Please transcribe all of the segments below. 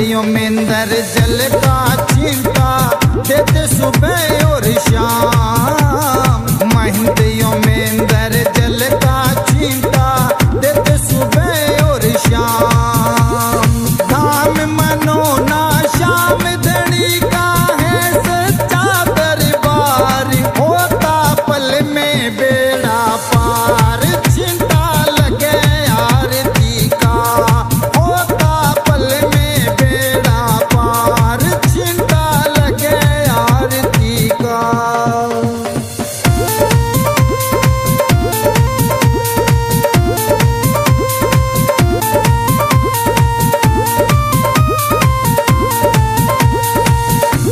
महंतियों में अंदर जल का चिंता देते सुबह और शाम। महंतियों में अंदर जल का चिंता देते सुबह और शाम। धाम मनो ना श्याम धनी का है सच्चा दरबार। होता पल में बेड़ा पार चिंता लगे आरती का। होता पल में बेड़ा पार चिंता लगे आरती का।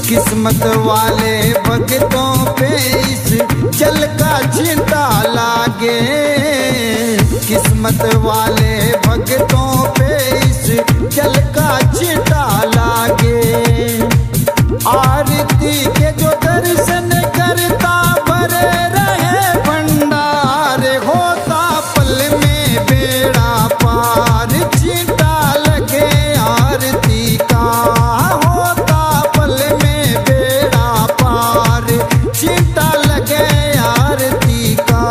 किस्मत वाले भक्तों पे इस जल का चिंता लागे। किस्मत वाले भक्तों पे इस जल का चिंता लागे। आरती के जो दर्शन करता भरे रहे भंडार। होता पल में बेड़ा पार चिंता लगे आरती का। चिंता लगे आरती का।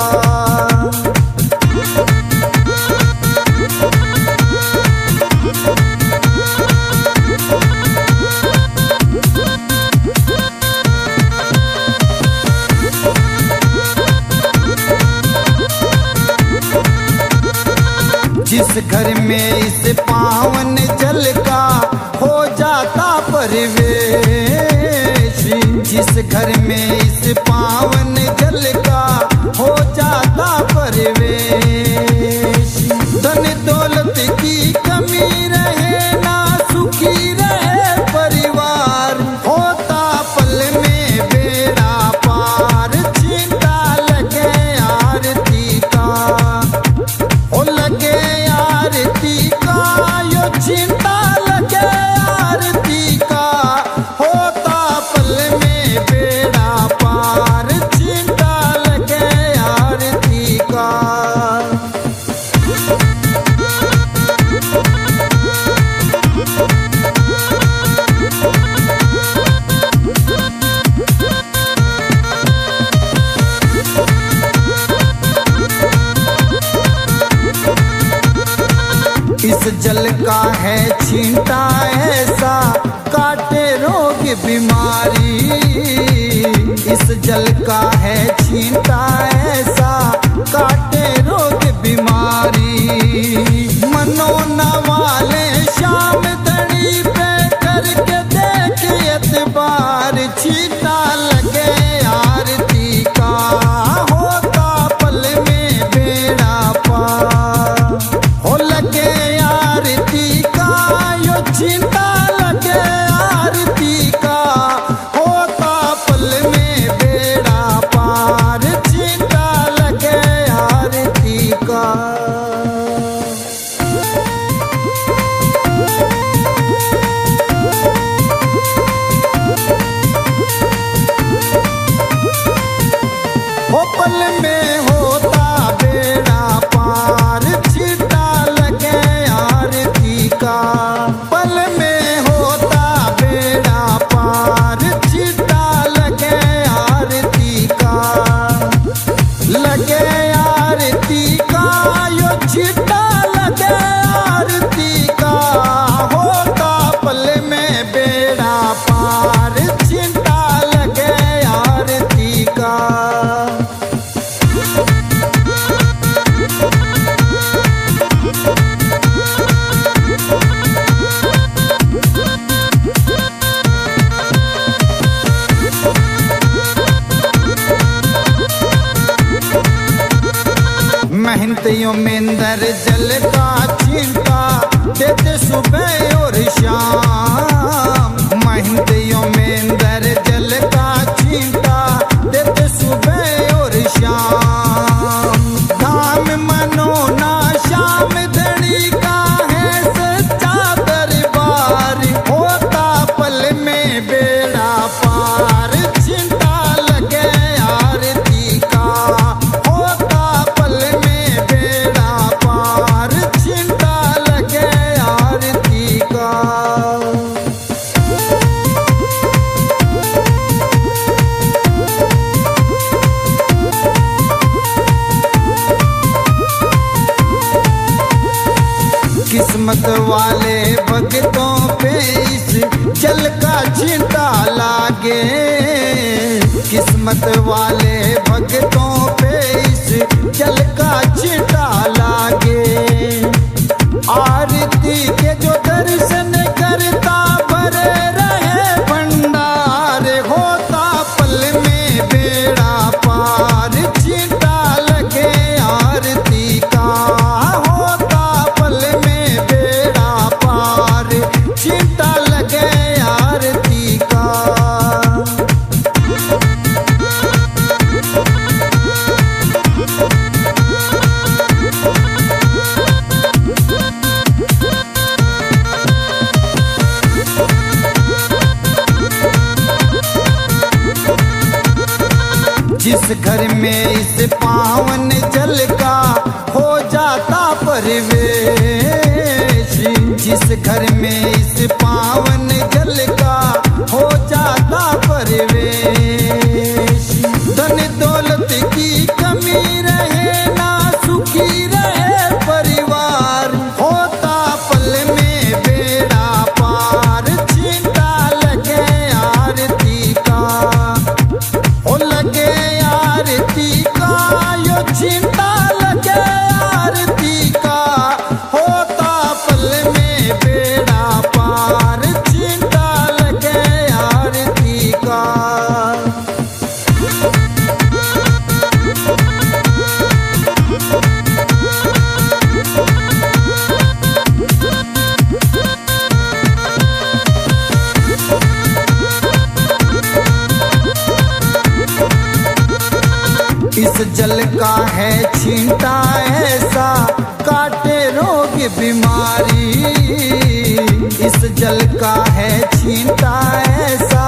जिस घर में इस पावन जल का हो जाता परिवेश। जिस घर में इस पावन जल का हो जाता परिवेश। धन दौलत की कमी रहे ना सुखी रहे परिवार। होता पल में बेड़ा पार चिंता लगे आरती का। हो लगे आरती का यो चिंता लगे आरती का। होता पल में बेड़ा पार चिंता लगे आरती का। इस जल का है छींटा ऐसा काटे रोग बीमारी। इस जल का है छींटा ऐसा काटे रोग बीमारी। मनो न वाले श्याम धनी पे करके देख एतबार छींटा लगे आरती का। होता पल में बेड़ा पार। हो लगे आरती का यो चिंता लगे आरती का। होता पल में बेड़ा पार चिंता लगे आरती का। हो पल में होता बेड़ा पार चिंता लगे आरती का। पल में होता बेड़ा पार चिंता लगे आरती का। लगे आरती का यो चिंता लगे आरती का। होता पल में बेड़ा पार चिंता लगे आरती का। महंतियों में अंदर जल का चिंता देते सुबह और शाम। महंतियों में अंदर जल का चिंता देते सुबह और शाम। धाम मनो ना श्याम धनी का है सच्चा दरबार। होता पल में बेड़ा पार चिंता लगे आरती का। होता पल में बेड़ा पार चिंता लगे आरती का। पे इस जल का छींटा लागे। किस्मत वाले भक्तों पे इस जल का छींटा लागे। आरती के जो दर्शन करता भरे रहे भंडार, होता पल में बेड़ा पार। छींटा लगे आरती का, होता पल में बेड़ा पार। छींटा लगे आरती का। जिस घर में इस पावन जल का हो जाता परिवेश, जिस घर में इस पावन जल का हो जाता परिवेश। धन दौलत की कमी रहे ना सुखी रहे परिवार, होता पल में बेड़ा पार। छींटा लगे आरती का, ओ लगे आरती का, यो छींटा लगे आरती का। होता पल में बेड़ा पार। छींटा लगे आरती का। इस जल का है छींटा ऐसा, काटे रोग बीमारी। इस जल का है छींटा ऐसा,